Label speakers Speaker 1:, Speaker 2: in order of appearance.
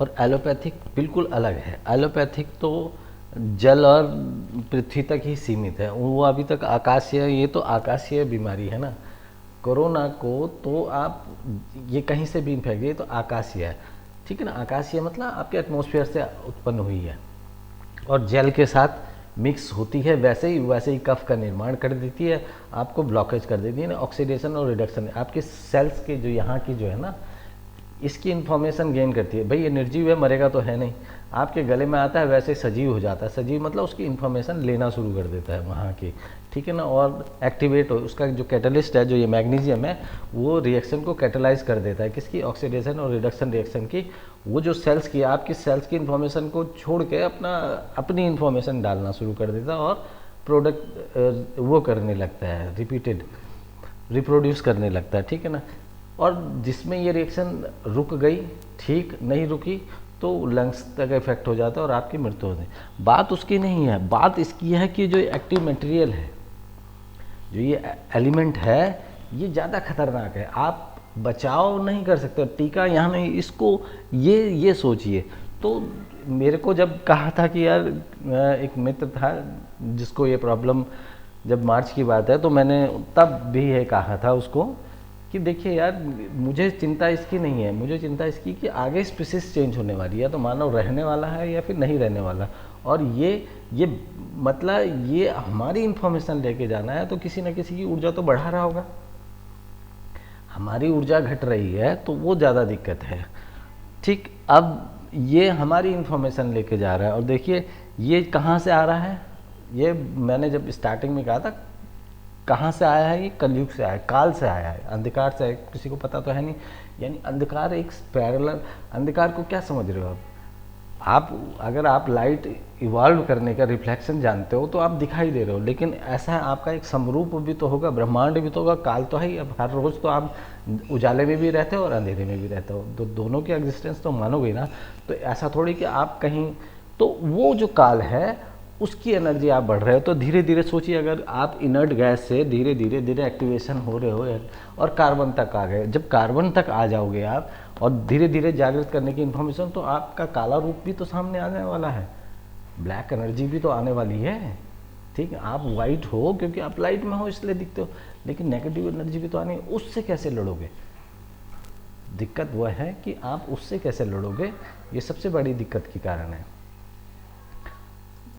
Speaker 1: और एलोपैथिक बिल्कुल अलग है। एलोपैथिक तो जल और पृथ्वी तक ही सीमित है, वो अभी तक आकाशीय, ये तो आकाशीय बीमारी है ना। कोरोना को तो आप ये कहीं से भी इन्फेक्ट, ये तो आकाशीय है, ठीक है ना। आकाशीय मतलब आपके एटमॉस्फेयर से उत्पन्न हुई है और जल के साथ मिक्स होती है, वैसे ही कफ का निर्माण कर देती है, आपको ब्लॉकेज कर देती है ना। ऑक्सीडेशन और रिडक्शन आपके सेल्स के जो यहाँ की जो है ना, इसकी इन्फॉर्मेशन गेन करती है। भाई ये निर्जीव है, मरेगा तो है नहीं, आपके गले में आता है वैसे ही सजीव हो जाता है। सजीव मतलब उसकी इन्फॉर्मेशन लेना शुरू कर देता है वहाँ की, ठीक है ना। और एक्टिवेट हो, उसका जो कैटलिस्ट है, जो ये मैग्नीशियम है, वो रिएक्शन को कैटलाइज कर देता है, किसकी, ऑक्सीडेशन और रिडक्शन रिएक्शन की। वो जो सेल्स की, आपकी सेल्स की इन्फॉर्मेशन को छोड़ के अपनी इन्फॉर्मेशन डालना शुरू कर देता है और प्रोडक्ट वो करने लगता है, रिपीटेड रिप्रोड्यूस करने लगता है, ठीक है ना। और जिसमें ये रिएक्शन रुक गई, ठीक नहीं रुकी, तो लंग्स तक इफेक्ट हो जाता है और आपकी मृत्यु होती है। बात उसकी नहीं है, बात इसकी है कि जो एक्टिव मटेरियल है, जो ये एलिमेंट है, ये ज़्यादा खतरनाक है। आप बचाव नहीं कर सकते, टीका यहाँ नहीं, इसको ये सोचिए। तो मेरे को जब कहा था कि यार, एक मित्र था जिसको ये प्रॉब्लम, जब मार्च की बात है, तो मैंने तब भी ये कहा था उसको कि देखिए यार, मुझे चिंता इसकी नहीं है, मुझे चिंता इसकी कि आगे स्पीसीज चेंज होने वाली है, या तो मानव रहने वाला है या फिर नहीं रहने वाला। और ये मतलब ये हमारी इन्फॉर्मेशन लेके जाना है, तो किसी न किसी की ऊर्जा तो बढ़ा रहा होगा। हमारी ऊर्जा घट रही है तो वो ज़्यादा दिक्कत है, ठीक। अब ये हमारी इन्फॉर्मेशन लेके जा रहा है, और देखिए ये कहाँ से आ रहा है। ये मैंने जब स्टार्टिंग में कहा था, कहाँ से आया है, ये कलयुग से आया है, काल से आया है, अंधकार से है, किसी को पता तो है नहीं। यानी अंधकार एक पैरेलल, अंधकार को क्या समझ रहे हो आप अगर आप लाइट इवॉल्व करने का रिफ्लेक्शन जानते हो तो आप दिखाई दे रहे हो, लेकिन ऐसा है आपका एक समरूप भी तो होगा, ब्रह्मांड भी तो होगा, काल तो है ही। अब हर रोज़ तो आप उजाले में भी रहते हो और अंधेरे में भी रहते हो, तो दोनों की एग्जिस्टेंस तो मानोगे ना। तो ऐसा थोड़ी कि आप कहीं, तो वो जो काल है उसकी एनर्जी आप बढ़ रहे हो। तो धीरे धीरे सोचिए, अगर आप इनर्ट गैस से धीरे धीरे एक्टिवेशन हो रहे हो और कार्बन तक आ गए, जब कार्बन तक आ जाओगे आप और धीरे धीरे जागृत करने की इन्फॉर्मेशन, तो आपका काला रूप भी तो सामने आने वाला है, ब्लैक एनर्जी भी तो आने वाली है, ठीक है। आप वाइट हो क्योंकि आप लाइट में हो इसलिए दिखते हो, लेकिन नेगेटिव एनर्जी भी तो आनी है। उससे कैसे लड़ोगे, दिक्कत वह है कि आप उससे कैसे लड़ोगे, ये सबसे बड़ी दिक्कत की कारण है।